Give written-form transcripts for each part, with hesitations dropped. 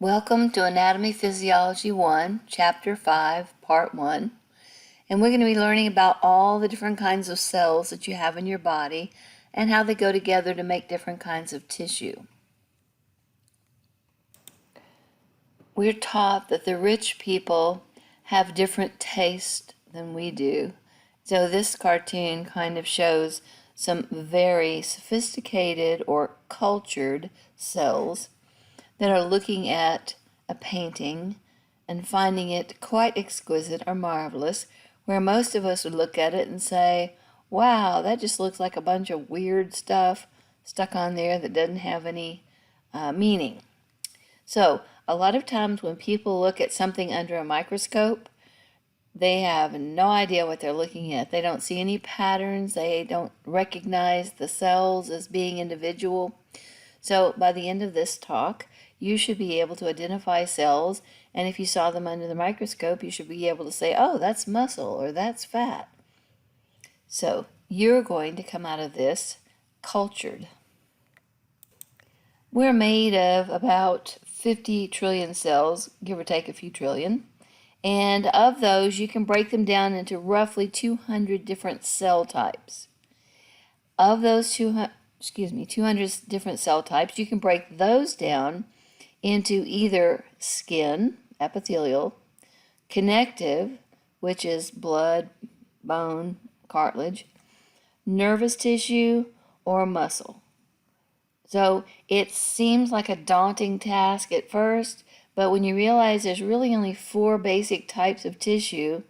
Welcome to Anatomy Physiology 1, Chapter 5, Part 1. And we're going to be learning about all the different kinds of cells that you have in your body and how they go together to make different kinds of tissue. We're taught that the rich people have different tastes than we do. So this cartoon kind of shows some very sophisticated or cultured cells that are looking at a painting and finding it quite exquisite or marvelous, where most of us would look at it and say, wow, that just looks like a bunch of weird stuff stuck on there that doesn't have any meaning. So a lot of times when people look at something under a microscope, they have no idea what they're looking at. They don't see any patterns. They don't recognize the cells as being individual. So by the end of this talk, you should be able to identify cells, and if you saw them under the microscope, you should be able to say, oh, that's muscle or that's fat. So you're going to come out of this cultured. We're made of about 50 trillion cells, give or take a few trillion, and of those you can break them down into roughly 200 different cell types. Of those 200 different cell types, you can break those down into either skin, epithelial, connective, which is blood, bone, cartilage, nervous tissue, or muscle. So it seems like a daunting task at first, but when you realize there's really only 4 basic types of tissue,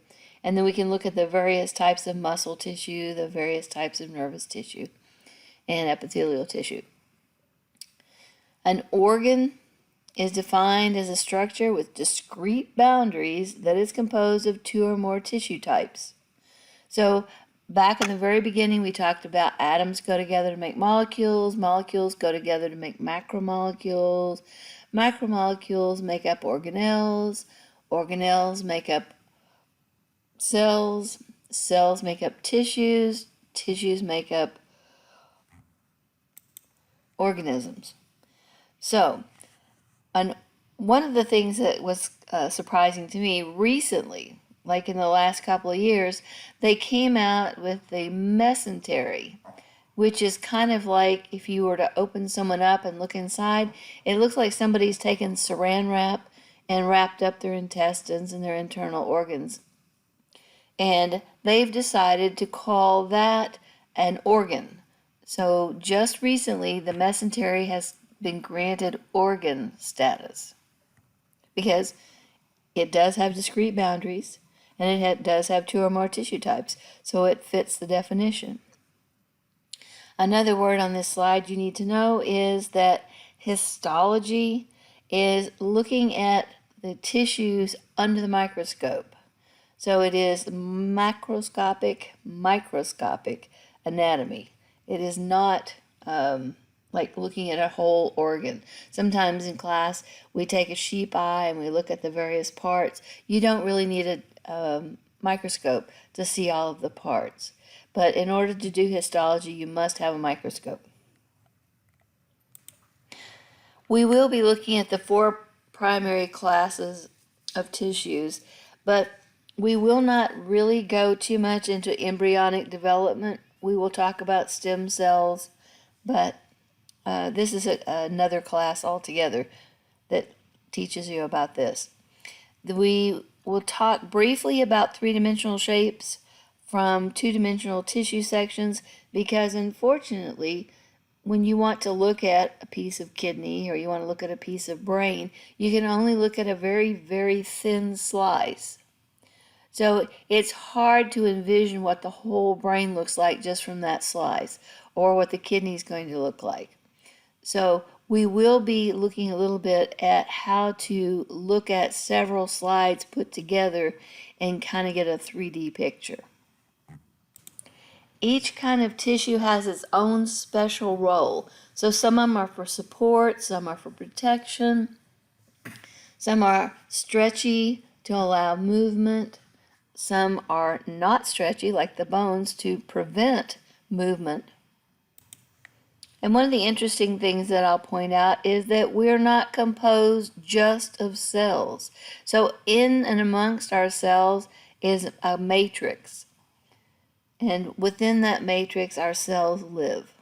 and then we can look at the various types of muscle tissue, the various types of nervous tissue, and epithelial tissue. An organ is defined as a structure with discrete boundaries that is composed of 2 or more tissue types. So back in the very beginning, we talked about atoms go together to make molecules, molecules go together to make macromolecules, macromolecules make up organelles, organelles make up cells, cells make up tissues, tissues make up organisms. So, one of the things that was surprising to me recently, like in the last couple of years, they came out with the mesentery, which is kind of like if you were to open someone up and look inside, it looks like somebody's taken saran wrap and wrapped up their intestines and their internal organs. And they've decided to call that an organ. So just recently, the mesentery has been granted organ status because it does have discrete boundaries and it does have 2 or more tissue types, so it fits the definition. Another word on this slide you need to know is that histology is looking at the tissues under the microscope. So it is macroscopic, microscopic anatomy. It is not like looking at a whole organ. Sometimes in class we take a sheep eye and we look at the various parts. You don't really need a microscope to see all of the parts. But in order to do histology, you must have a microscope. We will be looking at the 4 primary classes of tissues, but we will not really go too much into embryonic development. We will talk about stem cells, but this is another class altogether that teaches you about this. We will talk briefly about 3-dimensional shapes from 2-dimensional tissue sections because unfortunately, when you want to look at a piece of kidney or you want to look at a piece of brain, you can only look at a very, very thin slice. So it's hard to envision what the whole brain looks like just from that slice or what the kidney is going to look like. So we will be looking a little bit at how to look at several slides put together and kind of get a 3D picture. Each kind of tissue has its own special role. So some of them are for support, some are for protection, some are stretchy to allow movement, some are not stretchy like the bones to prevent movement. And one of the interesting things that I'll point out is that we're not composed just of cells. So in and amongst our cells is a matrix. And within that matrix, our cells live.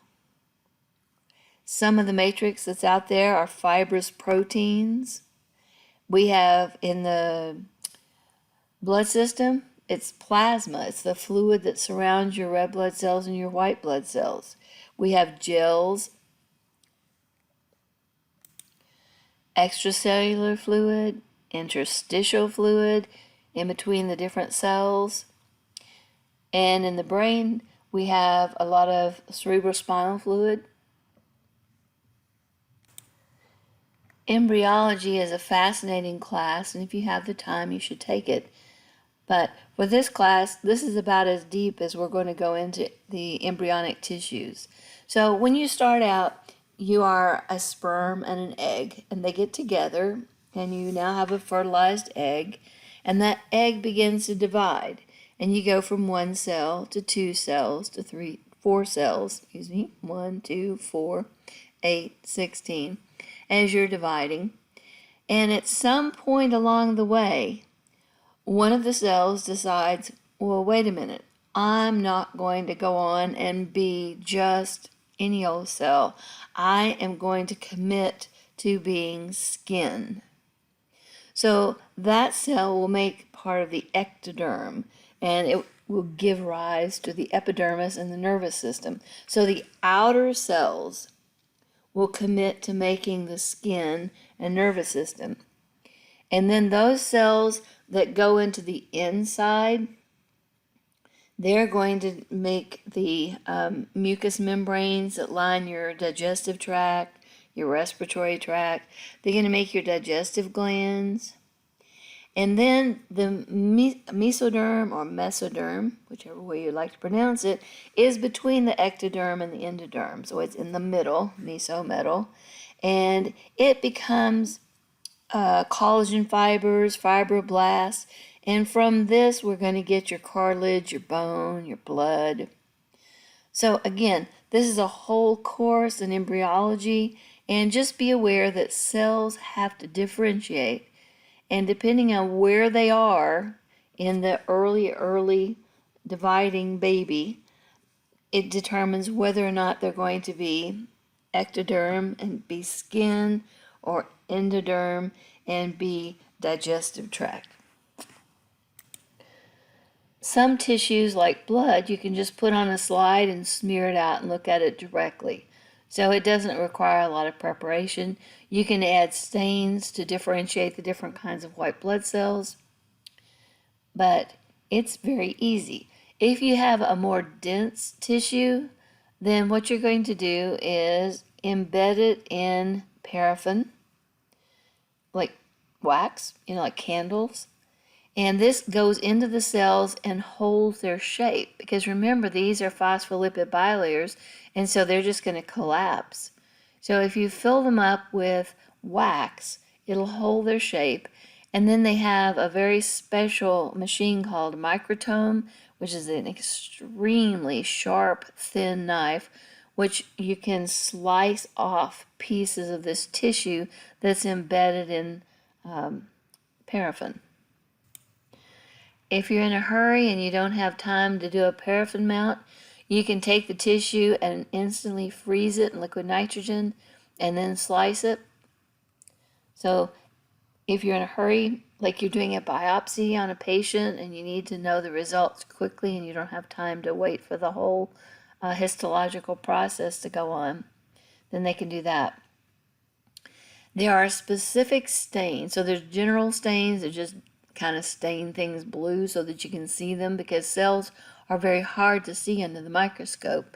Some of the matrix that's out there are fibrous proteins. We have in the blood system, it's plasma. It's the fluid that surrounds your red blood cells and your white blood cells. We have gels, extracellular fluid, interstitial fluid in between the different cells. And in the brain, we have a lot of cerebrospinal fluid. Embryology is a fascinating class, and if you have the time, you should take it. But for this class, this is about as deep as we're going to go into the embryonic tissues. So when you start out, you are a sperm and an egg, and they get together, and you now have a fertilized egg, and that egg begins to divide, and you go from 1 cell to 2 cells to 4 cells, 1, 2, 4, 8, 16, as you're dividing. And at some point along the way, one of the cells decides, well, wait a minute, I'm not going to go on and be just any old cell. I am going to commit to being skin. So that cell will make part of the ectoderm, and it will give rise to the epidermis and the nervous system. So the outer cells will commit to making the skin and nervous system. And then those cells that go into the inside, they're going to make the mucous membranes that line your digestive tract, your respiratory tract. They're going to make your digestive glands. And then the mesoderm or mesoderm, whichever way you like to pronounce it, is between the ectoderm and the endoderm. So it's in the middle, meso-middle. And it becomes collagen fibers, fibroblasts, and from this we're going to get your cartilage, your bone, your blood. So again, this is a whole course in embryology, and just be aware that cells have to differentiate, and depending on where they are in the early dividing baby, it determines whether or not they're going to be ectoderm and be skin, or endoderm and be digestive tract. Some tissues, like blood, you can just put on a slide and smear it out and look at it directly. So it doesn't require a lot of preparation. You can add stains to differentiate the different kinds of white blood cells, but it's very easy. If you have a more dense tissue, then what you're going to do is embed it in paraffin, like wax, like candles. And this goes into the cells and holds their shape, because remember, these are phospholipid bilayers, and so they're just going to collapse. So if you fill them up with wax, it'll hold their shape. And then they have a very special machine called a microtome, which is an extremely sharp, thin knife, which you can slice off pieces of this tissue that's embedded in paraffin. If you're in a hurry and you don't have time to do a paraffin mount, you can take the tissue and instantly freeze it in liquid nitrogen and then slice it. So if you're in a hurry, like you're doing a biopsy on a patient and you need to know the results quickly and you don't have time to wait for the whole histological process to go on, then they can do that. There are specific stains. So there's general stains that just kind of stain things blue so that you can see them, because cells are very hard to see under the microscope.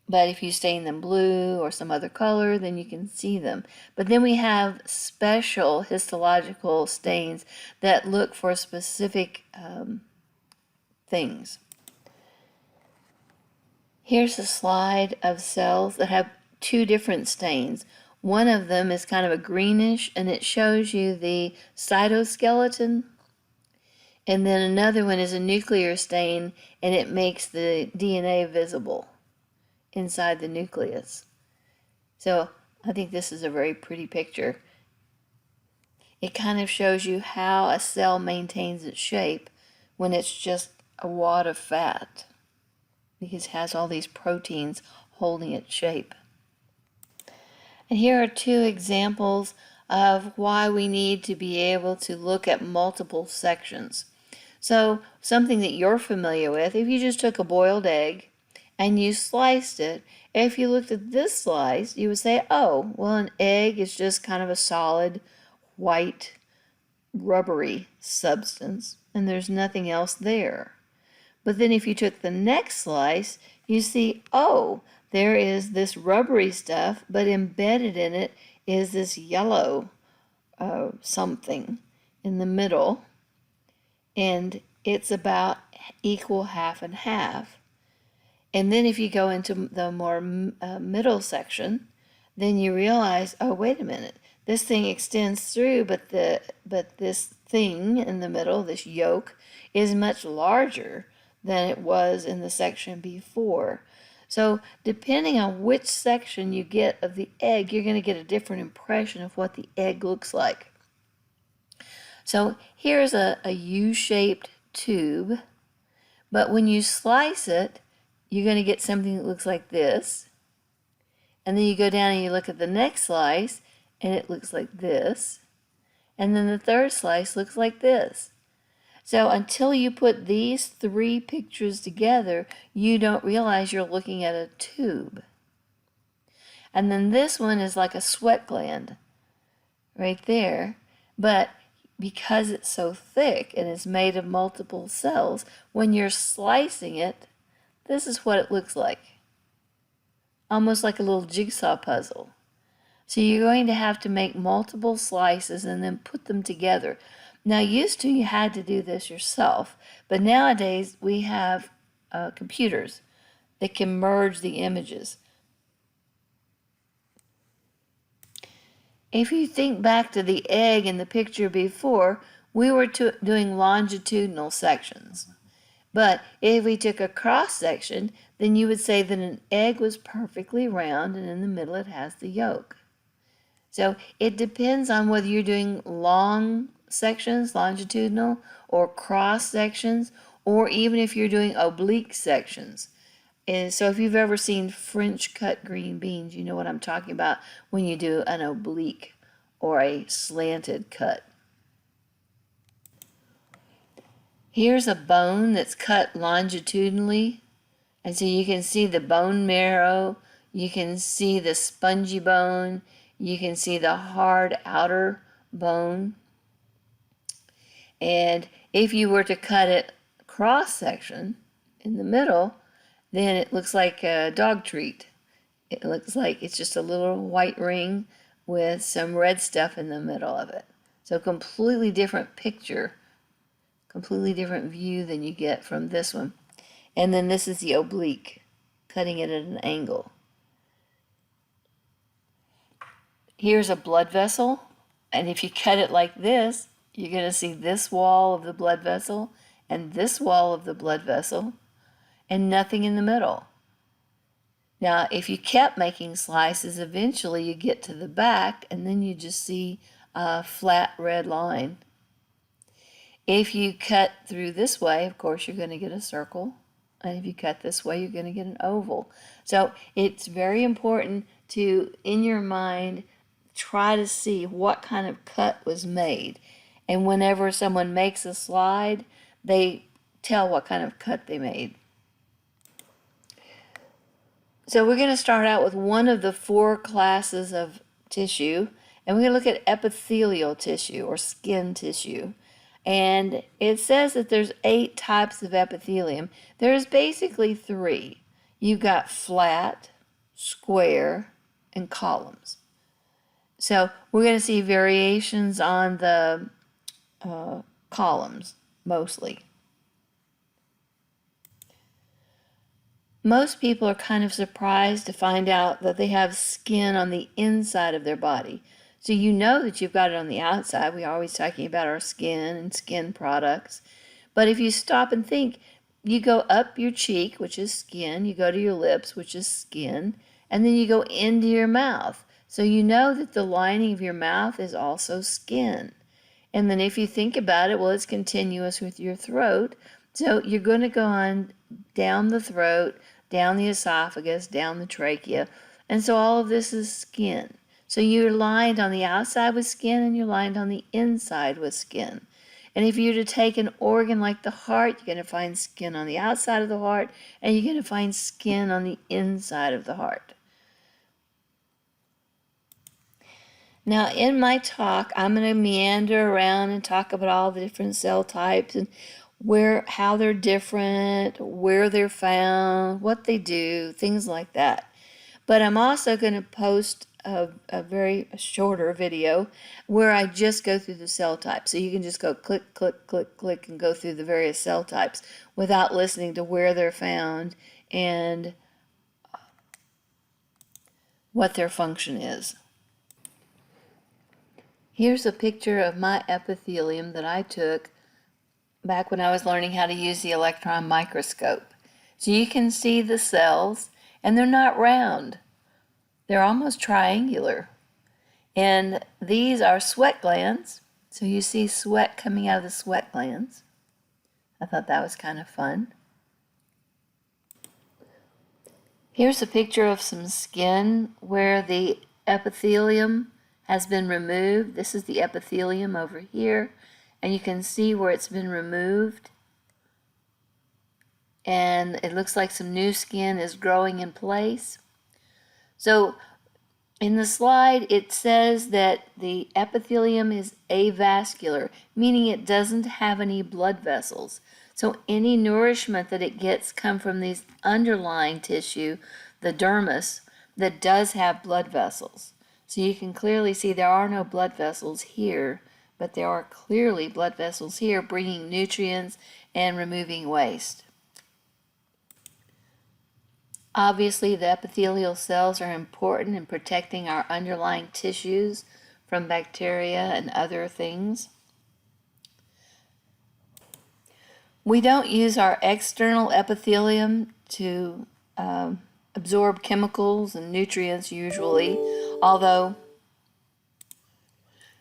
But if you stain them blue or some other color, then you can see them. But then we have special histological stains that look for specific things. Here's a slide of cells that have 2 different stains. One of them is kind of a greenish, and it shows you the cytoskeleton. And then another one is a nuclear stain, and it makes the DNA visible inside the nucleus. So I think this is a very pretty picture. It kind of shows you how a cell maintains its shape when it's just a wad of fat, because it has all these proteins holding its shape. And here are two examples of why we need to be able to look at multiple sections. So something that you're familiar with, if you just took a boiled egg and you sliced it, if you looked at this slice, you would say, oh, well, an egg is just kind of a solid, white, rubbery substance, and there's nothing else there. But then if you took the next slice, you see, oh, there is this rubbery stuff, but embedded in it is this yellow something in the middle, and it's about equal half and half. And then if you go into the more middle section, then you realize, oh, wait a minute, this thing extends through, but this thing in the middle, this yolk, is much larger than it was in the section before. So depending on which section you get of the egg, you're going to get a different impression of what the egg looks like. So here's a U-shaped tube, but when you slice it, you're going to get something that looks like this. And then you go down and you look at the next slice, and it looks like this. And then the third slice looks like this. So until you put these three pictures together, you don't realize you're looking at a tube. And then this one is like a sweat gland right there. But because it's so thick and it's made of multiple cells, when you're slicing it, this is what it looks like. Almost like a little jigsaw puzzle. So you're going to have to make multiple slices and then put them together. Now, used to, you had to do this yourself, but nowadays we have computers that can merge the images. If you think back to the egg in the picture before, we were doing longitudinal sections. But if we took a cross section, then you would say that an egg was perfectly round and in the middle it has the yolk. So it depends on whether you're doing long sections, longitudinal, or cross sections, or even if you're doing oblique sections. And so if you've ever seen French cut green beans, you know what I'm talking about when you do an oblique or a slanted cut. Here's a bone that's cut longitudinally, and so you can see the bone marrow, you can see the spongy bone, you can see the hard outer bone. And if you were to cut it cross-section in the middle, then it looks like a dog treat. It looks like it's just a little white ring with some red stuff in the middle of it. So completely different picture, completely different view than you get from this one. And then this is the oblique, cutting it at an angle. Here's a blood vessel, and if you cut it like this, you're going to see this wall of the blood vessel and this wall of the blood vessel and nothing in the middle. Now, if you kept making slices, eventually you get to the back and then you just see a flat red line. If you cut through this way, of course, you're going to get a circle. And if you cut this way, you're going to get an oval. So it's very important to, in your mind, try to see what kind of cut was made. And whenever someone makes a slide, they tell what kind of cut they made. So we're going to start out with one of the four classes of tissue, and we're going to look at epithelial tissue or skin tissue. And it says that there's 8 types of epithelium. There's basically 3. You've got flat, square, and columns. So we're going to see variations on the columns, mostly. Most people are kind of surprised to find out that they have skin on the inside of their body. So you know that you've got it on the outside. We're always talking about our skin and skin products. But if you stop and think, you go up your cheek, which is skin, you go to your lips, which is skin, and then you go into your mouth. So you know that the lining of your mouth is also skin. And then if you think about it, well, it's continuous with your throat. So you're going to go on down the throat, down the esophagus, down the trachea. And so all of this is skin. So you're lined on the outside with skin and you're lined on the inside with skin. And if you were to take an organ like the heart, you're going to find skin on the outside of the heart and you're going to find skin on the inside of the heart. Now, in my talk, I'm going to meander around and talk about all the different cell types and how they're different, where they're found, what they do, things like that. But I'm also going to post a very shorter video where I just go through the cell types. So you can just go click, click, click, click, and go through the various cell types without listening to where they're found and what their function is. Here's a picture of my epithelium that I took back when I was learning how to use the electron microscope. So you can see the cells, and they're not round. They're almost triangular. And these are sweat glands. So you see sweat coming out of the sweat glands. I thought that was kind of fun. Here's a picture of some skin where the epithelium has been removed. This is the epithelium over here, and you can see where it's been removed. And it looks like some new skin is growing in place. So in the slide, it says that the epithelium is avascular, meaning it doesn't have any blood vessels. So any nourishment that it gets come from these underlying tissue, the dermis, that does have blood vessels. So you can clearly see there are no blood vessels here, but there are clearly blood vessels here bringing nutrients and removing waste. Obviously, the epithelial cells are important in protecting our underlying tissues from bacteria and other things. We don't use our external epithelium to absorb chemicals and nutrients usually, although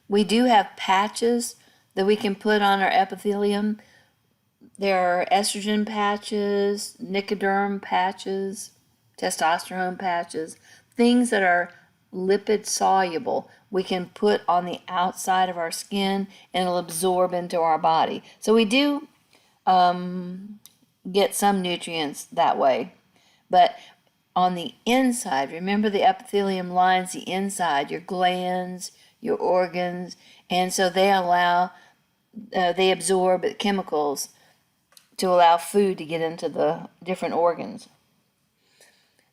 we do have patches that we can put on our epithelium. There are estrogen patches, nicoderm patches, testosterone patches, things that are lipid soluble we can put on the outside of our skin and it'll absorb into our body. So we do get some nutrients that way. But on the inside, remember the epithelium lines the inside, your glands, your organs, and so they absorb chemicals to allow food to get into the different organs.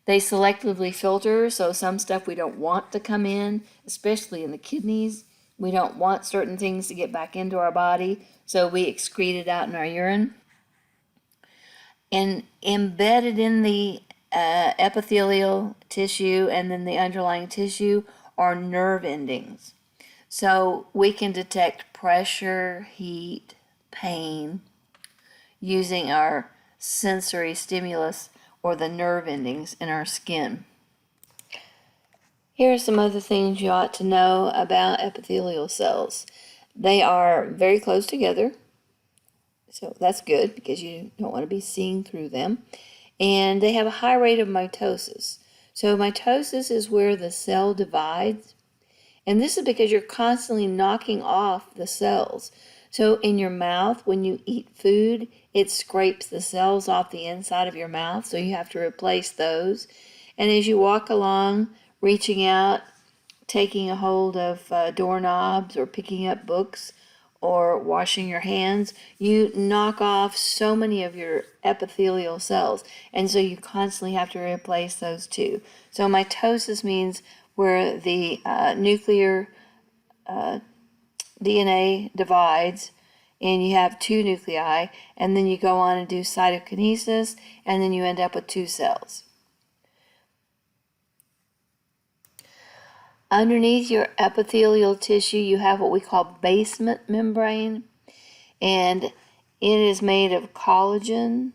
They selectively filter, so some stuff we don't want to come in, especially in the kidneys. We don't want certain things to get back into our body, so we excrete it out in our urine. And embedded in the epithelial tissue and then the underlying tissue are nerve endings. So we can detect pressure, heat, pain using our sensory stimulus or the nerve endings in our skin. Here are some other things you ought to know about epithelial cells. They are very close together, so that's good because you don't want to be seeing through them. And they have a high rate of mitosis. So mitosis is where the cell divides. And this is because you're constantly knocking off the cells. So in your mouth, when you eat food, it scrapes the cells off the inside of your mouth. So you have to replace those. And as you walk along, reaching out, taking a hold of doorknobs or picking up books, or washing your hands, you knock off so many of your epithelial cells. And so you constantly have to replace those too. So mitosis means where the nuclear DNA divides and you have two nuclei, and then you go on and do cytokinesis, and then you end up with two cells. Underneath your epithelial tissue, you have what we call basement membrane, and it is made of collagen,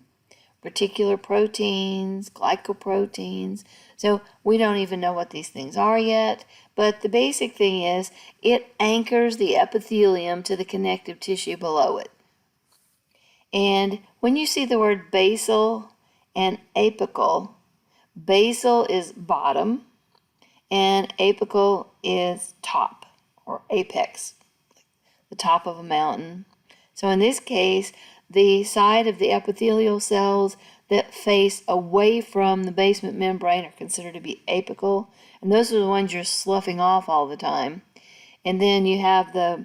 particular proteins, glycoproteins. So we don't even know what these things are yet, but the basic thing is it anchors the epithelium to the connective tissue below it. And when you see the word basal and apical, basal is bottom and apical is top or apex, the top of a mountain. So in this case, the side of the epithelial cells that face away from the basement membrane are considered to be apical, and those are the ones you're sloughing off all the time. And then you have the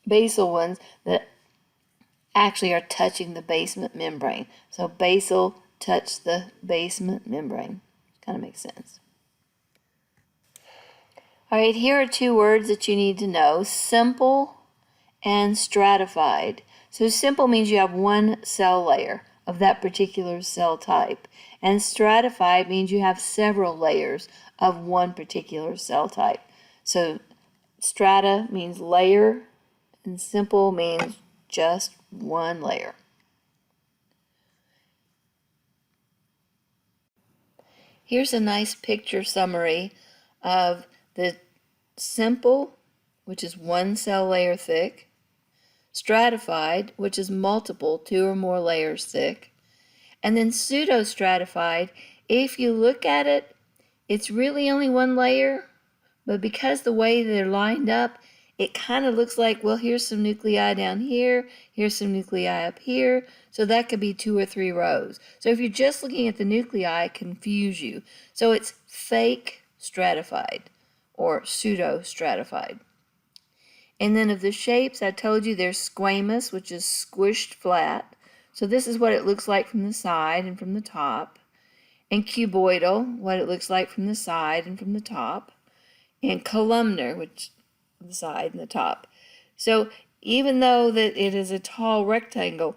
basal ones that actually are touching the basement membrane. So basal touch the basement membrane. Kind of makes sense. All right, here are two words that you need to know: simple and stratified. So simple means you have one cell layer of that particular cell type, and stratified means you have several layers of one particular cell type. So strata means layer, and simple means just one layer. Here's a nice picture summary of the simple, which is one cell layer thick, stratified, which is multiple, 2 or more layers thick, and then pseudostratified. If you look at it, it's really only one layer, but because the way they're lined up, it kind of looks like, well, here's some nuclei down here, here's some nuclei up here, so that could be 2 or 3 rows. So if you're just looking at the nuclei, it confuse you. So it's fake stratified or pseudo-stratified. And then of the shapes, I told you there's squamous, which is squished flat. So this is what it looks like from the side and from the top. And cuboidal, what it looks like from the side and from the top. And columnar, which the side and the top. So even though that it is a tall rectangle,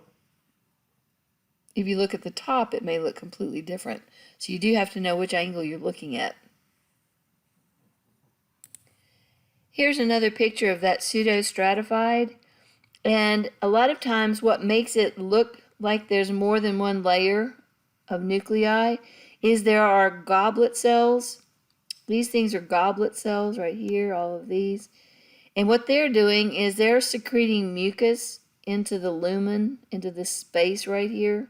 if you look at the top, it may look completely different. So you do have to know which angle you're looking at. Here's another picture of that pseudo-stratified. And a lot of times what makes it look like there's more than one layer of nuclei is there are goblet cells. These things are goblet cells right here, all of these. And what they're doing is they're secreting mucus into the lumen, into this space right here.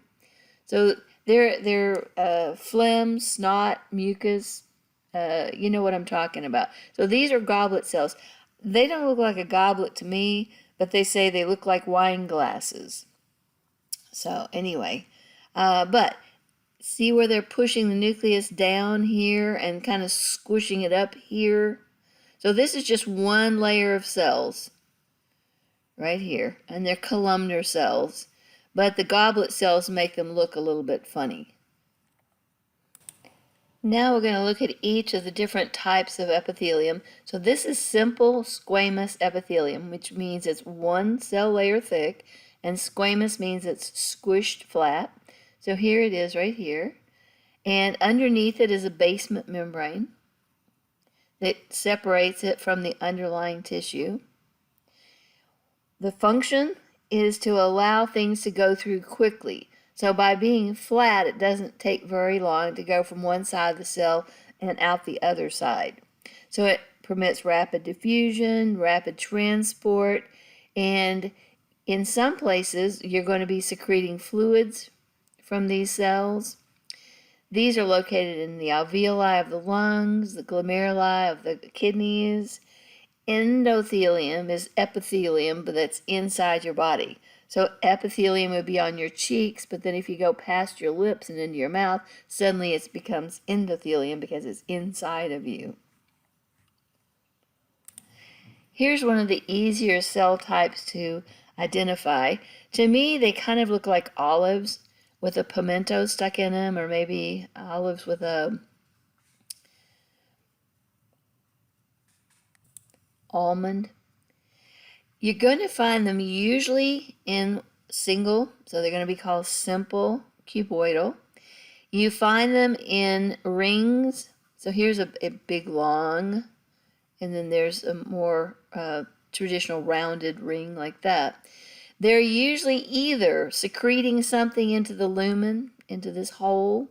So they're phlegm, snot, mucus, you know what I'm talking about. So these are goblet cells. They don't look like a goblet to me, but they say they look like wine glasses. So anyway, but see where they're pushing the nucleus down here and kind of squishing it up here? So this is just one layer of cells right here, and they're columnar cells, but the goblet cells make them look a little bit funny. Now we're going to look at each of the different types of epithelium. So this is simple squamous epithelium, which means it's one cell layer thick, and squamous means it's squished flat. So here it is right here. And underneath it is a basement membrane that separates it from the underlying tissue. The function is to allow things to go through quickly. So by being flat, it doesn't take very long to go from one side of the cell and out the other side. So it permits rapid diffusion, rapid transport, and in some places, you're going to be secreting fluids from these cells. These are located in the alveoli of the lungs, the glomeruli of the kidneys. Endothelium is epithelium, but that's inside your body. So epithelium would be on your cheeks, but then if you go past your lips and into your mouth, suddenly it becomes endothelium because it's inside of you. Here's one of the easier cell types to identify. To me, they kind of look like olives with a pimento stuck in them, or maybe olives with a almond. You're going to find them usually in single, so they're going to be called simple cuboidal. You find them in rings. So here's a big long, and then there's a more traditional rounded ring like that. They're usually either secreting something into the lumen, into this hole,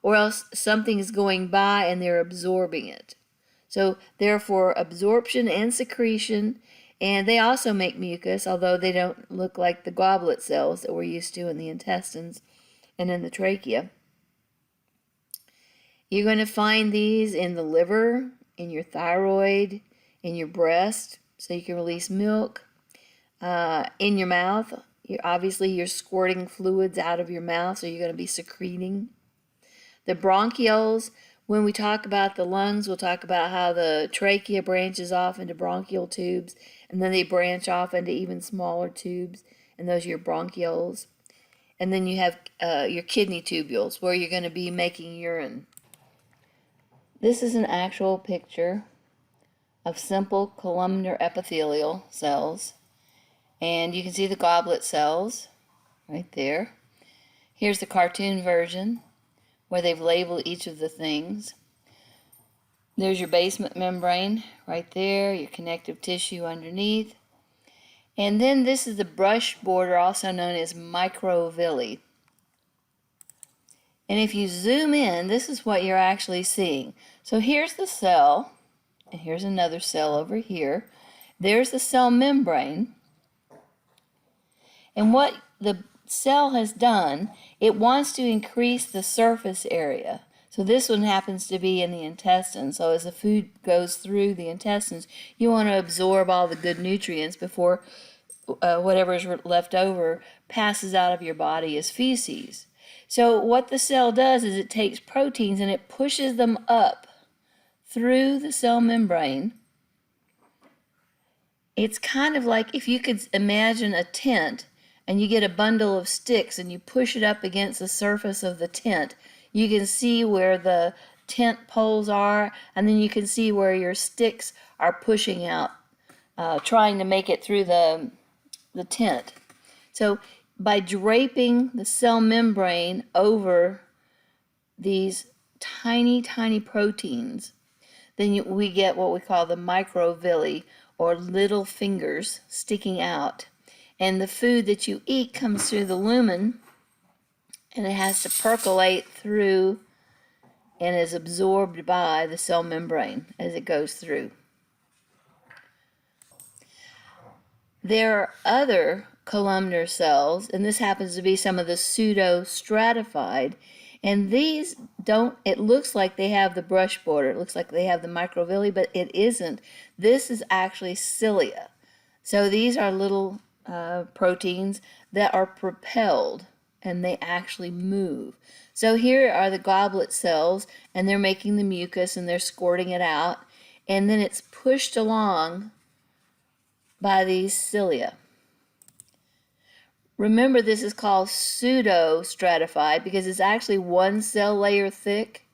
or else something is going by and they're absorbing it. So therefore, absorption and secretion, and they also make mucus, although they don't look like the goblet cells that we're used to in the intestines and in the trachea. You're going to find these in the liver, in your thyroid, in your breast, so you can release milk, in your mouth. Obviously, you're squirting fluids out of your mouth, so you're going to be secreting. The bronchioles, when we talk about the lungs, we'll talk about how the trachea branches off into bronchial tubes, and then they branch off into even smaller tubes, and those are your bronchioles. And then you have your kidney tubules, where you're going to be making urine. This is an actual picture of simple columnar epithelial cells. And you can see the goblet cells right there. Here's the cartoon version where they've labeled each of the things. There's your basement membrane right there, your connective tissue underneath. And then this is the brush border, also known as microvilli. And if you zoom in, this is what you're actually seeing. So here's the cell, and here's another cell over here. There's the cell membrane. And what the cell has done, it wants to increase the surface area. So this one happens to be in the intestines. So as the food goes through the intestines, you want to absorb all the good nutrients before whatever is left over passes out of your body as feces. So what the cell does is it takes proteins and it pushes them up through the cell membrane. It's kind of like if you could imagine a tent and you get a bundle of sticks and you push it up against the surface of the tent. You can see where the tent poles are, and then you can see where your sticks are pushing out, trying to make it through the tent. So by draping the cell membrane over these tiny, tiny proteins, then we get what we call the microvilli, or little fingers sticking out. And the food that you eat comes through the lumen, and it has to percolate through and is absorbed by the cell membrane as it goes through. There are other columnar cells, and this happens to be some of the pseudostratified, and these don't, it looks like they have the brush border, it looks like they have the microvilli, but it isn't. This is actually cilia. So these are little proteins that are propelled, and they actually move. So here are the goblet cells, and they're making the mucus and they're squirting it out, and then it's pushed along by these cilia. Remember, this is called pseudostratified because it's actually one cell layer thick,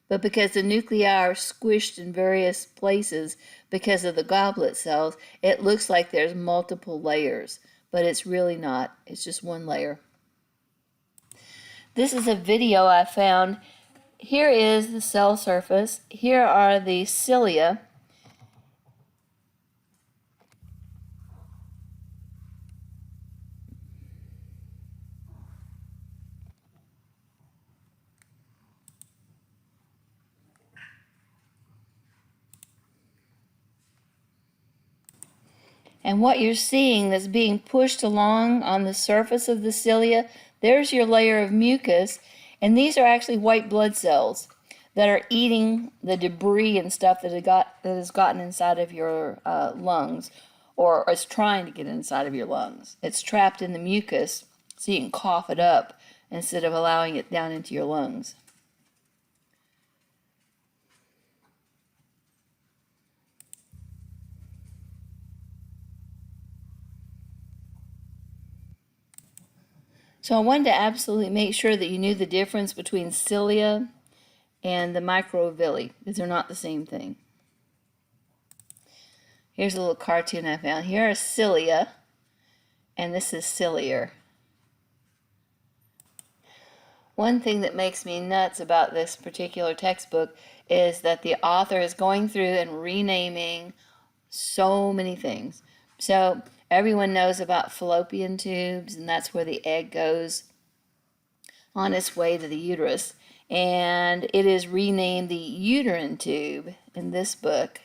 but because the nuclei are squished in various places because of the goblet cells, it looks like there's multiple layers, but it's really not. It's just one layer. This is a video I found. Here is the cell surface. Here are the cilia. And what you're seeing that's being pushed along on the surface of the cilia, there's your layer of mucus, and these are actually white blood cells that are eating the debris and stuff that has gotten inside of your lungs, or is trying to get inside of your lungs. It's trapped in the mucus, so you can cough it up instead of allowing it down into your lungs. So I wanted to absolutely make sure that you knew the difference between cilia and the microvilli, because they're not the same thing. Here's a little cartoon I found. Here are cilia, and this is ciliar. One thing that makes me nuts about this particular textbook is that the author is going through and renaming so many things. So Everyone knows about fallopian tubes, and that's where the egg goes on its way to the uterus. And it is renamed the uterine tube in this book,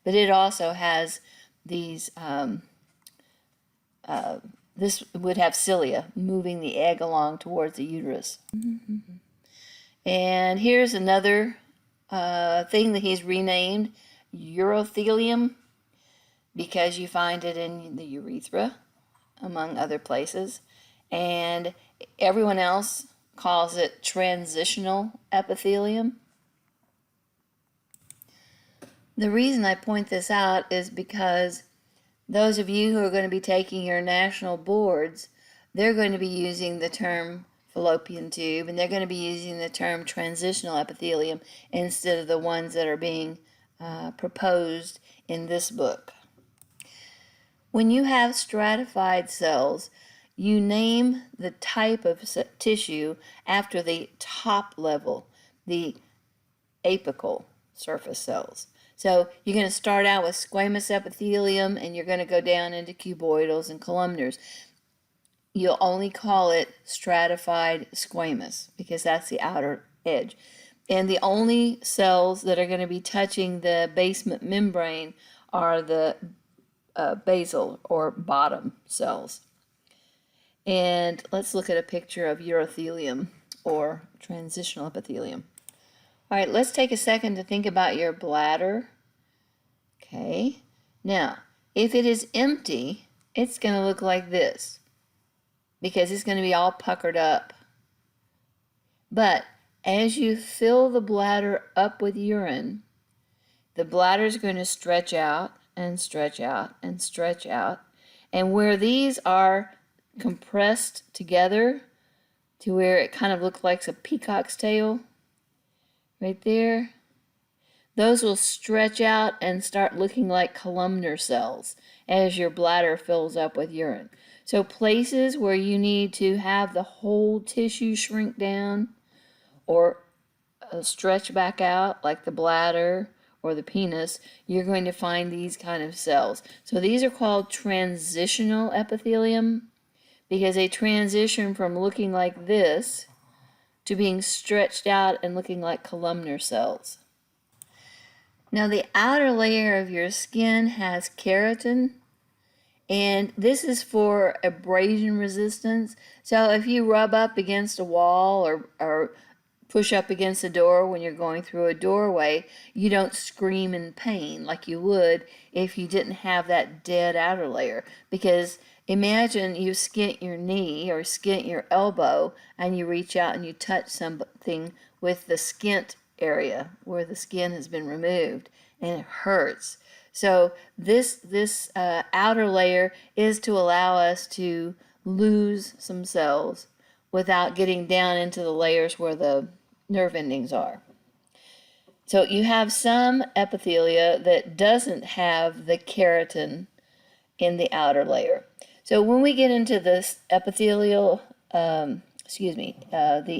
but it also has these, this would have cilia moving the egg along towards the uterus. And here's another thing that he's renamed urothelium, because you find it in the urethra, among other places. And everyone else calls it transitional epithelium. The reason I point this out is because those of you who are going to be taking your national boards, they're going to be using the term fallopian tube, and they're going to be using the term transitional epithelium instead of the ones that are being proposed in this book. When you have stratified cells, you name the type of tissue after the top level, the apical surface cells. So you're going to start out with squamous epithelium, and you're going to go down into cuboidals and columnars. You'll only call it stratified squamous because that's the outer edge. And the only cells that are going to be touching the basement membrane are the basal or bottom cells. And let's look at a picture of urothelium or transitional epithelium. All right, let's take a second to think about your bladder. Okay, now if it is empty, it's going to look like this because it's going to be all puckered up. But as you fill the bladder up with urine, the bladder is going to stretch out and stretch out and stretch out. And where these are compressed together to where it kind of looks like a peacock's tail, right there, those will stretch out and start looking like columnar cells as your bladder fills up with urine. So places where you need to have the whole tissue shrink down or stretch back out, like the bladder or the penis, you're going to find these kind of cells. So these are called transitional epithelium because they transition from looking like this to being stretched out and looking like columnar cells. Now the outer layer of your skin has keratin, and this is for abrasion resistance. So if you rub up against a wall or push up against a door when you're going through a doorway, you don't scream in pain like you would if you didn't have that dead outer layer. Because imagine you skint your knee or skint your elbow and you reach out and you touch something with the skint area where the skin has been removed, and it hurts. So this outer layer is to allow us to lose some cells without getting down into the layers where the nerve endings are. So you have some epithelia that doesn't have the keratin in the outer layer. So when we get into this epithelial, the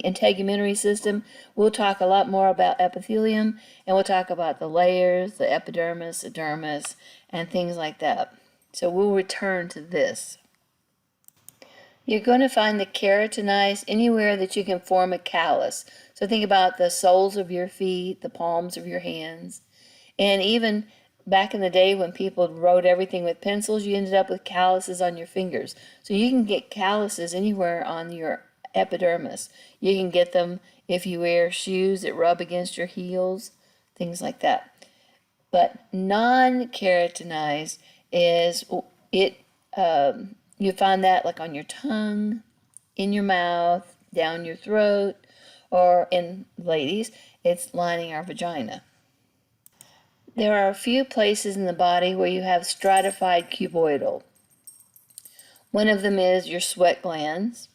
integumentary system, we'll talk a lot more about epithelium, and we'll talk about the layers, the epidermis, the dermis, and things like that. So we'll return to this. You're going to find the keratinized anywhere that you can form a callus. So think about the soles of your feet, the palms of your hands, and even back in the day when people wrote everything with pencils, you ended up with calluses on your fingers. So you can get calluses anywhere on your epidermis. You can get them if you wear shoes that rub against your heels, things like that. But non-keratinized is it. You find that like on your tongue, in your mouth, down your throat, or in ladies, it's lining our vagina. There are a few places in the body where you have stratified cuboidal. One of them is your sweat glands,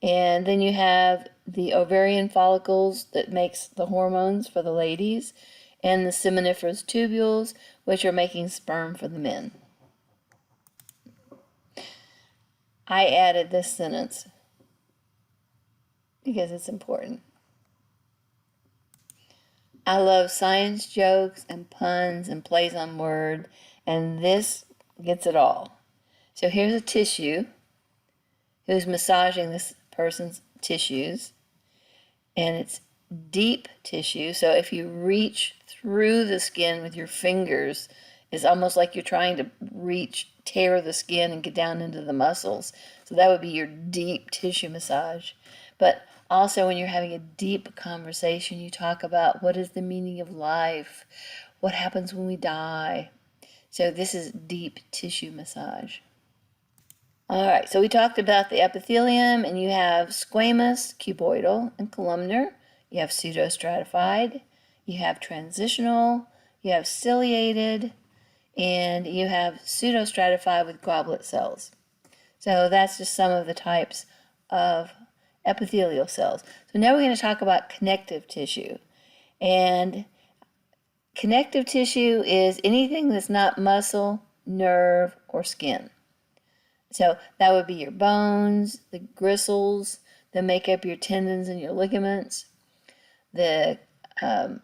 and then you have the ovarian follicles that makes the hormones for the ladies, and the seminiferous tubules, which are making sperm for the men. I added this sentence because it's important. I love science jokes and puns and plays on word, and this gets it all. So here's a tissue who's massaging this person's tissues, and it's deep tissue. So if you reach through the skin with your fingers, it's almost like you're trying to tear the skin and get down into the muscles. So that would be your deep tissue massage. But also when you're having a deep conversation, you talk about what is the meaning of life, what happens when we die. So this is deep tissue massage. All right, so we talked about the epithelium, and you have squamous, cuboidal, and columnar. You have pseudostratified, you have transitional, you have ciliated, and you have pseudostratified with goblet cells. So that's just some of the types of epithelial cells. So now we're going to talk about connective tissue. And connective tissue is anything that's not muscle, nerve, or skin. So that would be your bones, the gristles that make up your tendons and your ligaments, the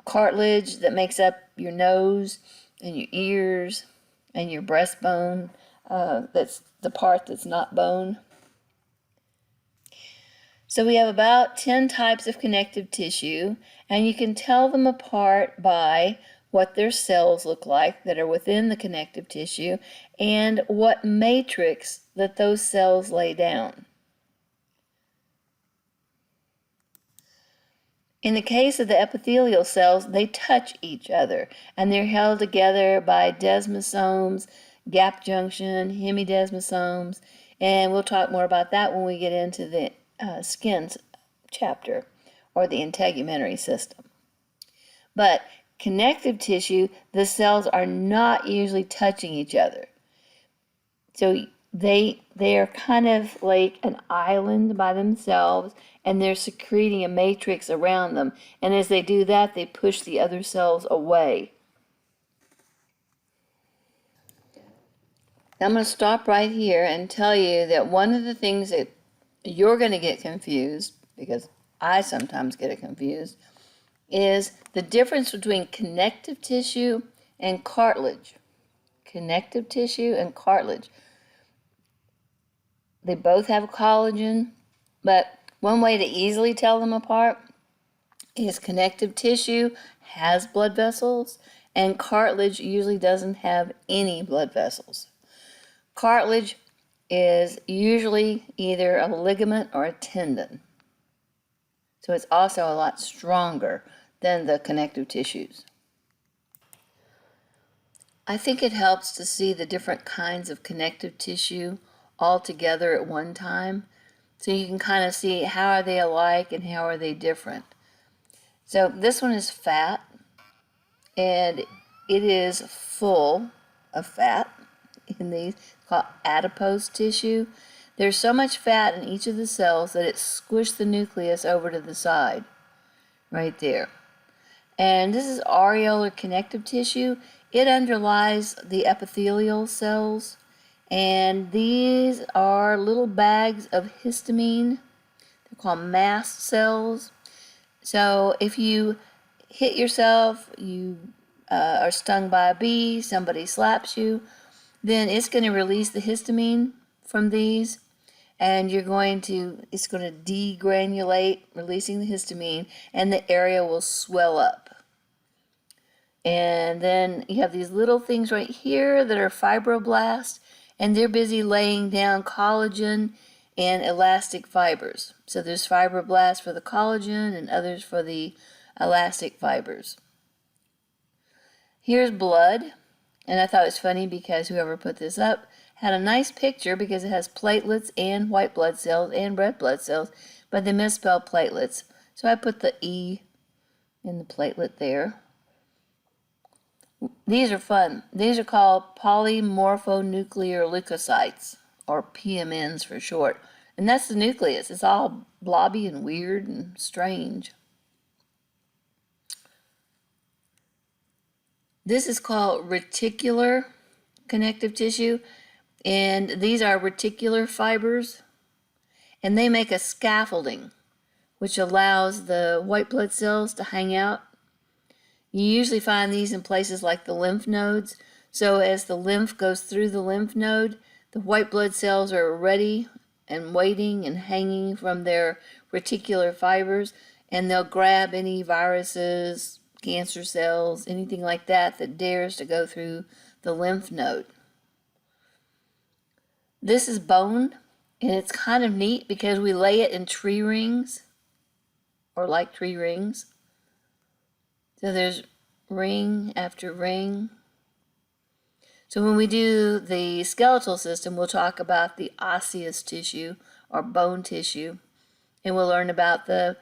cartilage that makes up your nose and your ears and your breastbone. That's the part that's not bone. So we have about 10 types of connective tissue, and you can tell them apart by what their cells look like that are within the connective tissue and what matrix that those cells lay down. In the case of the epithelial cells, they touch each other, and they're held together by desmosomes, gap junction, hemidesmosomes, and we'll talk more about that when we get into the skin chapter, or the integumentary system. But connective tissue, the cells are not usually touching each other. So they are kind of like an island by themselves, and they're secreting a matrix around them. And as they do that, they push the other cells away. Now I'm going to stop right here and tell you that one of the things that you're going to get confused, because I sometimes get it confused, is the difference between connective tissue and cartilage. Connective tissue and cartilage. They both have collagen, but one way to easily tell them apart is connective tissue has blood vessels, and cartilage usually doesn't have any blood vessels. Cartilage is usually either a ligament or a tendon. So it's also a lot stronger than the connective tissues. I think it helps to see the different kinds of connective tissue all together at one time, so you can kind of see how are they alike and how are they different. So this one is fat, and it is full of fat in these, called adipose tissue. There's so much fat in each of the cells that it squished the nucleus over to the side, right there. And this is areolar connective tissue. It underlies the epithelial cells, and these are little bags of histamine. They're called mast cells. So if you hit yourself, you are stung by a bee, somebody slaps you, then it's going to release the histamine from these, and it's going to degranulate, releasing the histamine, and the area will swell up. And then you have these little things right here that are fibroblasts, and they're busy laying down collagen and elastic fibers. So there's fibroblasts for the collagen and others for the elastic fibers. Here's blood, and I thought it was funny because whoever put this up had a nice picture because it has platelets and white blood cells and red blood cells, but they misspelled platelets. So I put the E in the platelet there. These are fun. These are called polymorphonuclear leukocytes, or PMNs for short. And that's the nucleus. It's all blobby and weird and strange. This is called reticular connective tissue, and these are reticular fibers, and they make a scaffolding which allows the white blood cells to hang out. You usually find these in places like the lymph nodes. So as the lymph goes through the lymph node, The white blood cells are ready and waiting and hanging from their reticular fibers, and they'll grab any viruses, cancer cells, anything like that that dares to go through the lymph node. This is bone, and it's kind of neat because we lay it in tree rings, or like tree rings. So there's ring after ring. So when we do the skeletal system, we'll talk about the osseous tissue or bone tissue, and we'll learn about the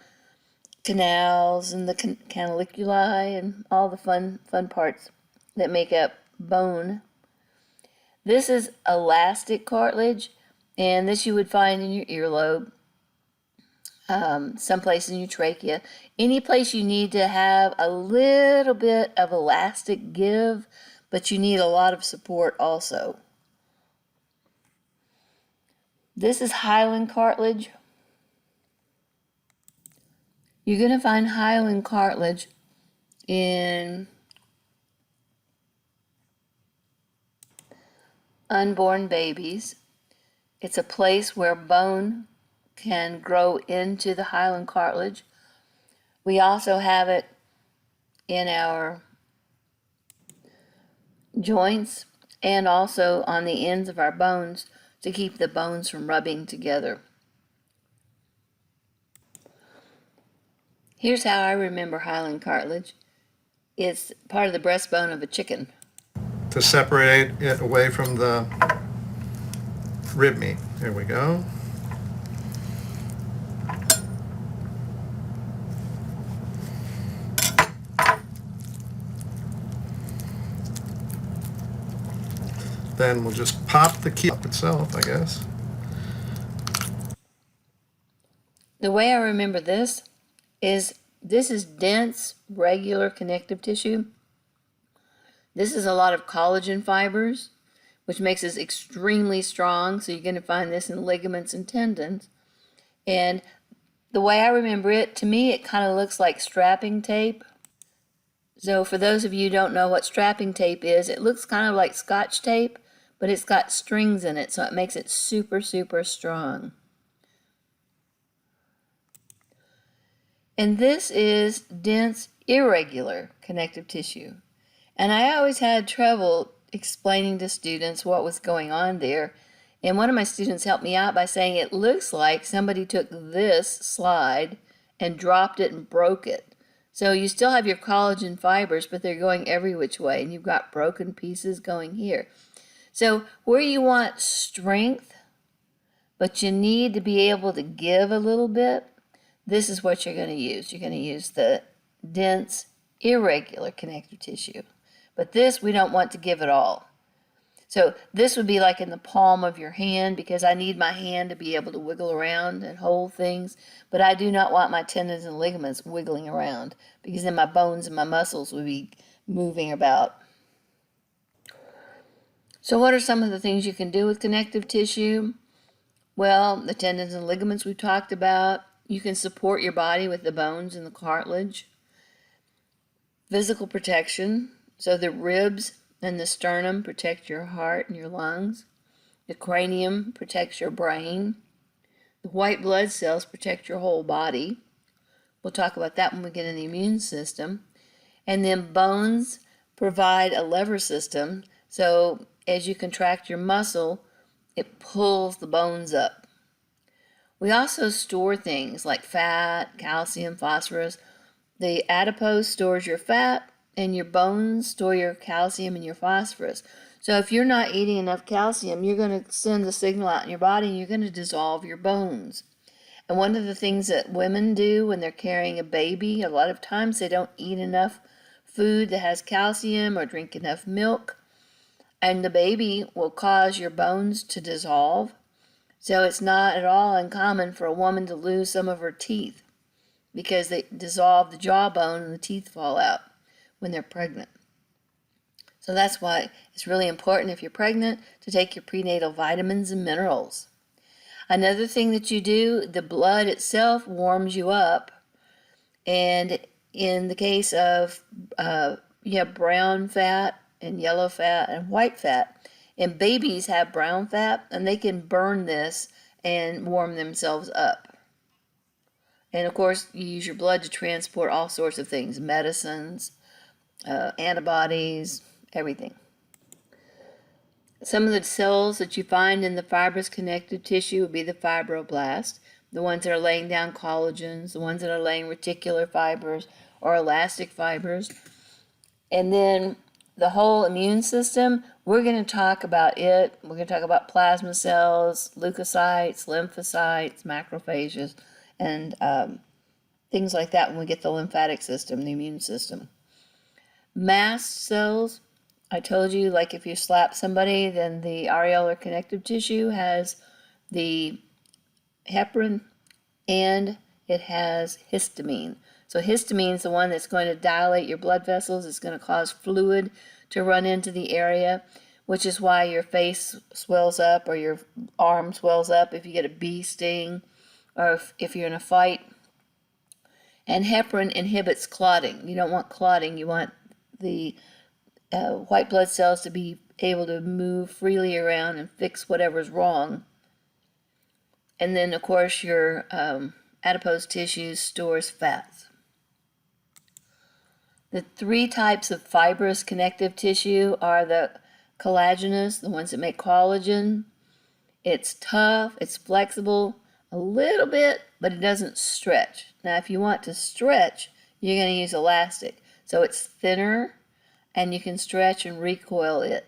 canals and the canaliculi and all the fun parts that make up bone. This is elastic cartilage, and this you would find in your earlobe, someplace in your trachea. Any place you need to have a little bit of elastic give, but you need a lot of support also. This is hyaline cartilage. You're going to find hyaline cartilage in unborn babies. It's a place where bone can grow into the hyaline cartilage. We also have it in our joints and also on the ends of our bones to keep the bones from rubbing together. Here's how I remember hyaline cartilage. It's part of the breastbone of a chicken. To separate it away from the rib meat. Here we go. Then we'll just pop the key up itself, I guess. The way I remember this is dense, regular connective tissue. This is a lot of collagen fibers, which makes us extremely strong. So you're going to find this in ligaments and tendons. And the way I remember it, to me, it kind of looks like strapping tape. So for those of you who don't know what strapping tape is, it looks kind of like Scotch tape, but it's got strings in it, so it makes it super, super strong. And this is dense, irregular connective tissue. And I always had trouble explaining to students what was going on there. And one of my students helped me out by saying it looks like somebody took this slide and dropped it and broke it. So you still have your collagen fibers, but they're going every which way, and you've got broken pieces going here. So where you want strength, but you need to be able to give a little bit, this is what you're going to use. You're going to use the dense, irregular connective tissue. But this, we don't want to give it all. So this would be like in the palm of your hand, because I need my hand to be able to wiggle around and hold things. But I do not want my tendons and ligaments wiggling around, because then my bones and my muscles would be moving about. So what are some of the things you can do with connective tissue? Well, the tendons and ligaments we talked about. You can support your body with the bones and the cartilage. Physical protection. So the ribs and the sternum protect your heart and your lungs. The cranium protects your brain. The white blood cells protect your whole body. We'll talk about that when we get in the immune system. And then bones provide a lever system. So as you contract your muscle, it pulls the bones up. We also store things like fat, calcium, phosphorus. The adipose stores your fat, and your bones store your calcium and your phosphorus. So if you're not eating enough calcium, you're going to send a signal out in your body, and you're going to dissolve your bones. And one of the things that women do when they're carrying a baby, a lot of times they don't eat enough food that has calcium or drink enough milk, and the baby will cause your bones to dissolve. So it's not at all uncommon for a woman to lose some of her teeth because they dissolve the jawbone and the teeth fall out when they're pregnant. So that's why it's really important if you're pregnant to take your prenatal vitamins and minerals. Another thing that you do, the blood itself warms you up. And in the case of you have brown fat and yellow fat and white fat, And babies have brown fat, and they can burn this and warm themselves up. And of course, you use your blood to transport all sorts of things, medicines, antibodies, everything. Some of the cells that you find in the fibrous connective tissue would be the fibroblasts, the ones that are laying down collagens, the ones that are laying reticular fibers or elastic fibers. And then the whole immune system, we're going to talk about it. We're going to talk about plasma cells, leukocytes, lymphocytes, macrophages, and things like that when we get the lymphatic system, the immune system. Mast cells, I told you, like if you slap somebody, then the areolar connective tissue has the heparin and it has histamine. So histamine is the one that's going to dilate your blood vessels. It's going to cause fluid to run into the area, which is why your face swells up or your arm swells up if you get a bee sting or if you're in a fight. And heparin inhibits clotting. You don't want clotting. You want the white blood cells to be able to move freely around and fix whatever's wrong. And then, of course, your adipose tissue stores fats. The three types of fibrous connective tissue are the collagenous, the ones that make collagen. It's tough, it's flexible a little bit, but it doesn't stretch. Now, if you want to stretch, you're going to use elastic. So it's thinner, and you can stretch and recoil it.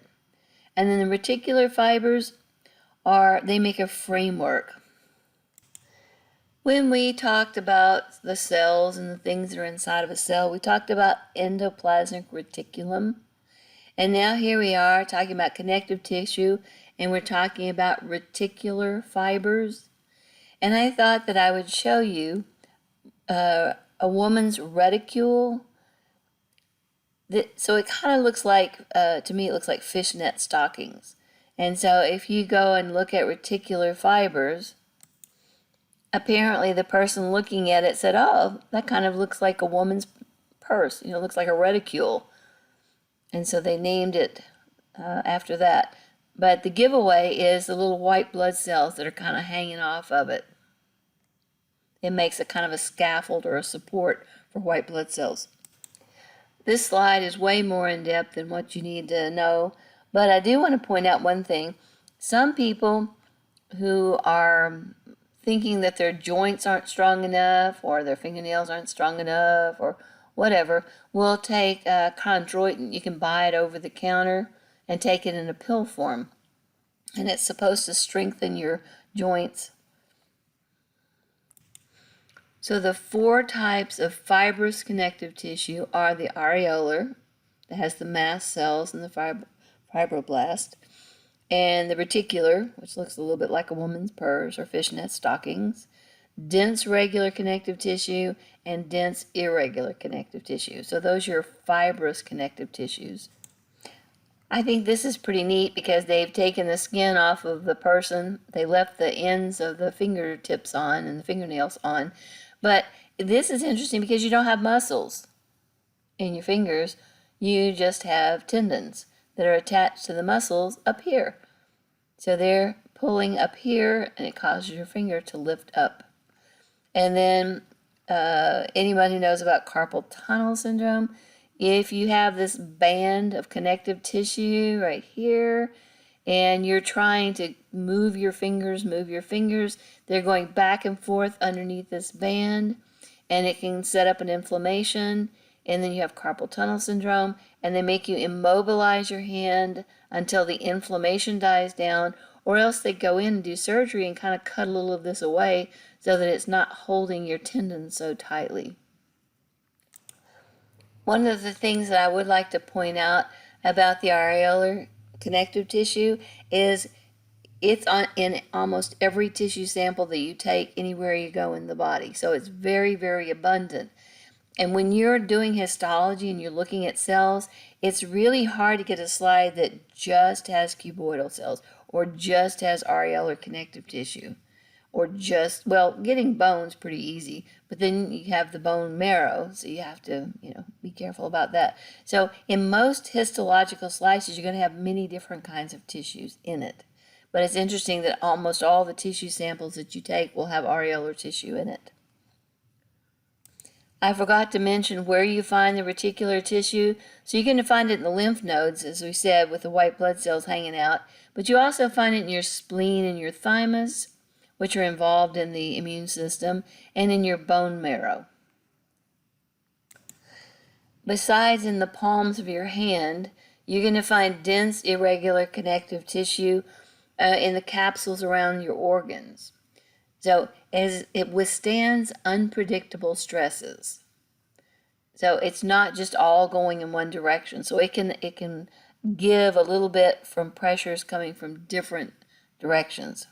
And then the reticular fibers they make a framework. When we talked about the cells and the things that are inside of a cell, we talked about endoplasmic reticulum. And now here we are talking about connective tissue, and we're talking about reticular fibers. And I thought that I would show you a woman's reticule. So it kind of looks like, to me, it looks like fishnet stockings. And so if you go and look at reticular fibers, apparently the person looking at it said, oh, that kind of looks like a woman's purse. It looks like a reticule. And so they named it after that. But the giveaway is the little white blood cells that are kind of hanging off of it. It makes a kind of a scaffold or a support for white blood cells. This slide is way more in depth than what you need to know, but I do want to point out one thing. Some people who are thinking that their joints aren't strong enough or their fingernails aren't strong enough or whatever will take chondroitin. You can buy it over the counter and take it in a pill form, and it's supposed to strengthen your joints. So the four types of fibrous connective tissue are the areolar, that has the mast cells and the fibroblast, and the reticular, which looks a little bit like a woman's purse or fishnet stockings, dense regular connective tissue, and dense irregular connective tissue. So those are your fibrous connective tissues. I think this is pretty neat because they've taken the skin off of the person. They left the ends of the fingertips on and the fingernails on. But this is interesting because you don't have muscles in your fingers. You just have tendons that are attached to the muscles up here. So they're pulling up here, and it causes your finger to lift up. And then anybody who knows about carpal tunnel syndrome, if you have this band of connective tissue right here, and you're trying to move your fingers, they're going back and forth underneath this band, and it can set up an inflammation, and then you have carpal tunnel syndrome, and they make you immobilize your hand until the inflammation dies down, or else they go in and do surgery and kind of cut a little of this away so that it's not holding your tendons so tightly. One of the things that I would like to point out about the areolar connective tissue is it's in almost every tissue sample that you take anywhere you go in the body. So it's very, very abundant. And when you're doing histology and you're looking at cells, it's really hard to get a slide that just has cuboidal cells or just has areolar connective tissue or just, well, getting bone's pretty easy, but then you have the bone marrow, so you have to, be careful about that. So in most histological slices, you're going to have many different kinds of tissues in it. But it's interesting that almost all the tissue samples that you take will have areolar tissue in it. I forgot to mention where you find the reticular tissue. So you're going to find it in the lymph nodes, as we said, with the white blood cells hanging out. But you also find it in your spleen and your thymus, which are involved in the immune system, and in your bone marrow. Besides in the palms of your hand, you're going to find dense, irregular connective tissue in the capsules around your organs. So as it withstands unpredictable stresses. So it's not just all going in one direction. So it can give a little bit from pressures coming from different directions.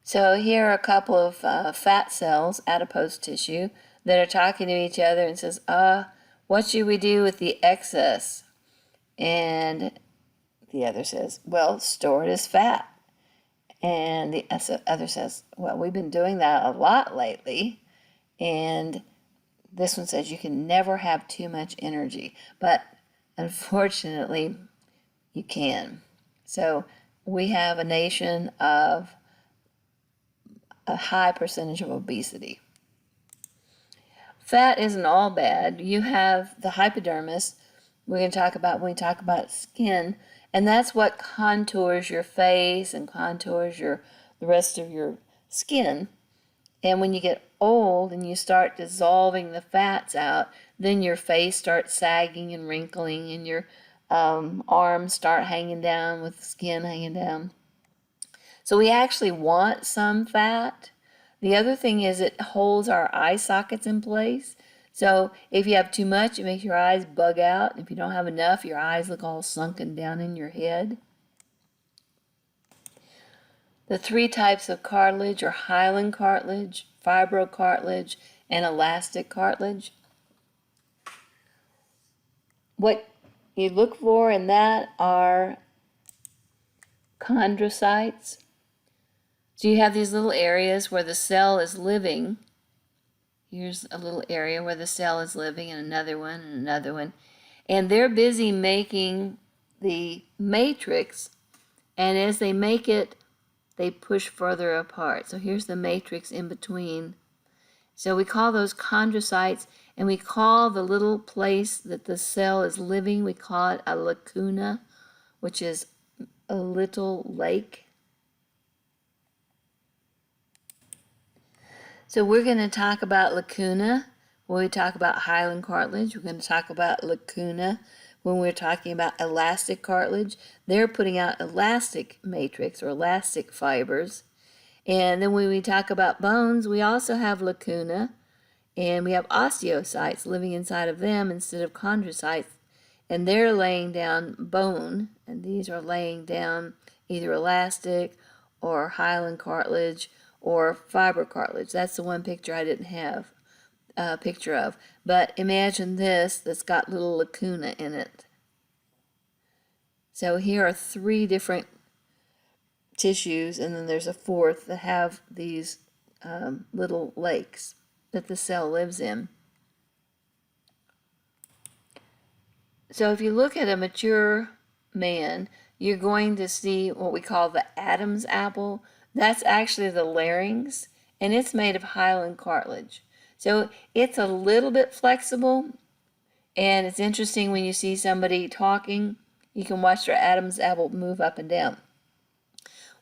So here are a couple of fat cells, adipose tissue, that are talking to each other and says, what should we do with the excess? And the other says, well, store it as fat. And the other says, well, we've been doing that a lot lately. And this one says you can never have too much energy. But unfortunately, you can. So we have a nation of a high percentage of obesity. Fat isn't all bad. You have the hypodermis, we're going to talk about when we talk about skin, and that's what contours your face and contours the rest of your skin. And when you get old and you start dissolving the fats out, then your face starts sagging and wrinkling, and your arms start hanging down with the skin hanging down. So we actually want some fat. The other thing is it holds our eye sockets in place. So if you have too much, it makes your eyes bug out. If you don't have enough, your eyes look all sunken down in your head. The three types of cartilage are hyaline cartilage, fibrocartilage, and elastic cartilage. What you look for in that are chondrocytes. So you have these little areas where the cell is living. Here's a little area where the cell is living, and another one, and another one. And they're busy making the matrix, and as they make it, they push further apart. So here's the matrix in between. So we call those chondrocytes, and we call the little place that the cell is living, we call it a lacuna, which is a little lake. So we're going to talk about lacuna when we talk about hyaline cartilage. We're going to talk about lacuna when we're talking about elastic cartilage. They're putting out elastic matrix or elastic fibers. And then when we talk about bones, we also have lacuna, and we have osteocytes living inside of them instead of chondrocytes. And they're laying down bone, and these are laying down either elastic or hyaline cartilage or fibrocartilage. That's the one picture I didn't have a picture of. But imagine this that's got little lacuna in it. So here are three different tissues, and then there's a fourth that have these little lakes that the cell lives in. So if you look at a mature man, you're going to see what we call the Adam's apple. That's actually the larynx, and it's made of hyaline cartilage. So it's a little bit flexible, and it's interesting when you see somebody talking, you can watch their Adam's apple move up and down.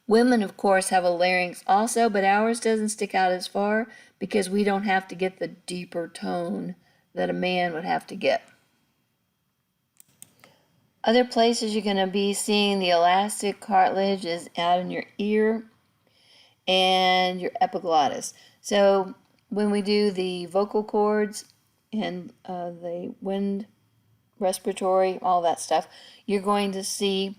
Women, of course, have a larynx also, but ours doesn't stick out as far because we don't have to get the deeper tone that a man would have to get. Other places you're going to be seeing the elastic cartilage is out in your ear and your epiglottis. So when we do the vocal cords and the wind, respiratory, all that stuff, you're going to see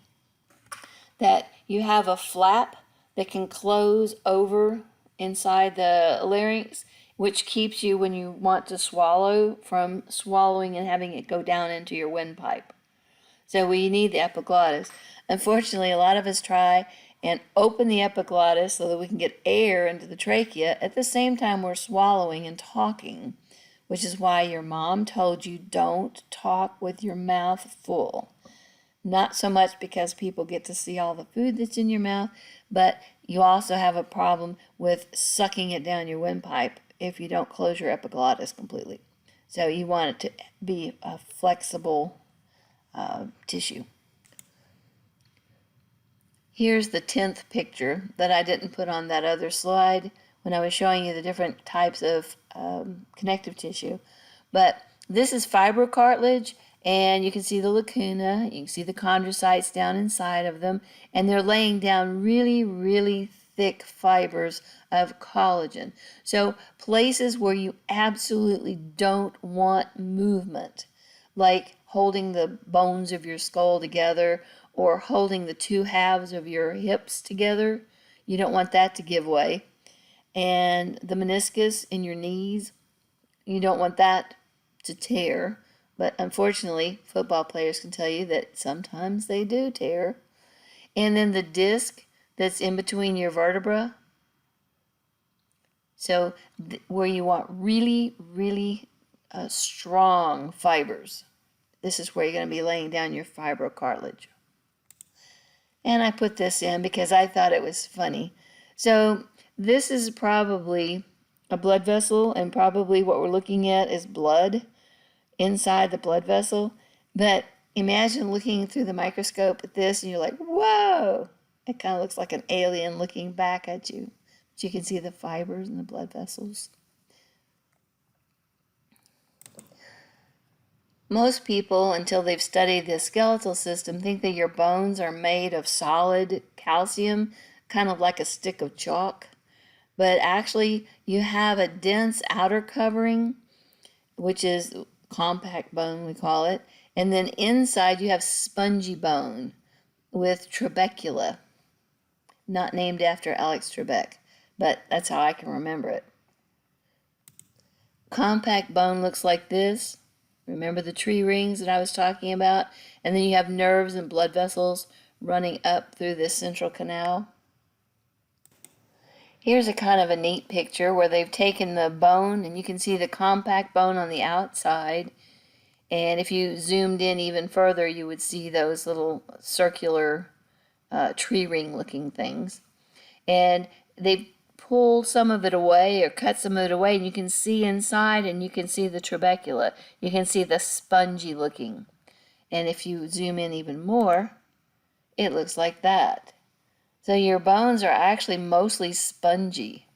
that you have a flap that can close over inside the larynx, which keeps you, when you want to swallow, from swallowing and having it go down into your windpipe. So we need the epiglottis. Unfortunately, a lot of us try and open the epiglottis so that we can get air into the trachea at the same time we're swallowing and talking, which is why your mom told you don't talk with your mouth full. Not so much because people get to see all the food that's in your mouth, but you also have a problem with sucking it down your windpipe if you don't close your epiglottis completely. So you want it to be a flexible tissue. Here's the 10th picture that I didn't put on that other slide when I was showing you the different types of connective tissue. But this is fibrocartilage, and you can see the lacuna, you can see the chondrocytes down inside of them, and they're laying down really, really thick fibers of collagen. So places where you absolutely don't want movement, like holding the bones of your skull together or holding the two halves of your hips together, you don't want that to give way. And the meniscus in your knees, you don't want that to tear. But unfortunately, football players can tell you that sometimes they do tear. And then the disc that's in between your vertebra. So where you want really, really strong fibers, this is where you're going to be laying down your fibrocartilage. And I put this in because I thought it was funny. So this is probably a blood vessel, and probably what we're looking at is blood inside the blood vessel. But imagine looking through the microscope at this and you're like, whoa! It kind of looks like an alien looking back at you. But you can see the fibers in the blood vessels. Most people, until they've studied the skeletal system, think that your bones are made of solid calcium, kind of like a stick of chalk. But actually, you have a dense outer covering, which is compact bone, we call it. And then inside, you have spongy bone with trabecula. Not named after Alex Trebek, but that's how I can remember it. Compact bone looks like this. Remember the tree rings that I was talking about? And then you have nerves and blood vessels running up through this central canal. Here's a kind of a neat picture where they've taken the bone, and you can see the compact bone on the outside. And if you zoomed in even further, you would see those little circular tree ring looking things. And they pull some of it away or cut some of it away, and you can see inside, and you can see the trabecula. You can see the spongy looking. And if you zoom in even more, it looks like that. So your bones are actually mostly spongy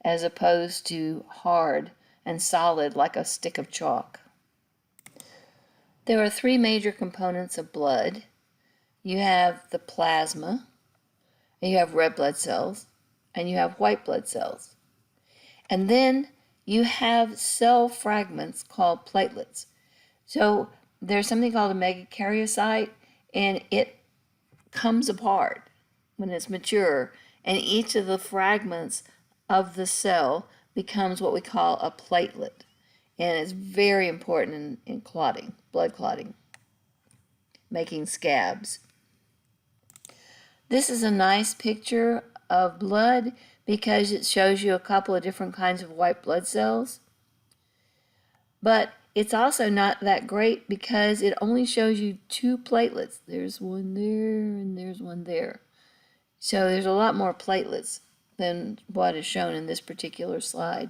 as opposed to hard and solid like a stick of chalk. There are three major components of blood. You have the plasma, and you have red blood cells, and you have white blood cells. And then you have cell fragments called platelets. So there's something called a megakaryocyte, and it comes apart when it's mature, and each of the fragments of the cell becomes what we call a platelet. And it's very important in clotting, blood clotting, making scabs. This is a nice picture of blood because it shows you a couple of different kinds of white blood cells. But it's also not that great because it only shows you two platelets. There's one there and there's one there. So there's a lot more platelets than what is shown in this particular slide.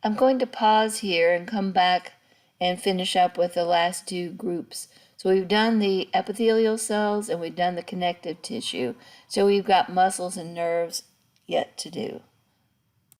I'm going to pause here and come back and finish up with the last two groups. So we've done the epithelial cells and we've done the connective tissue. So we've got muscles and nerves yet to do.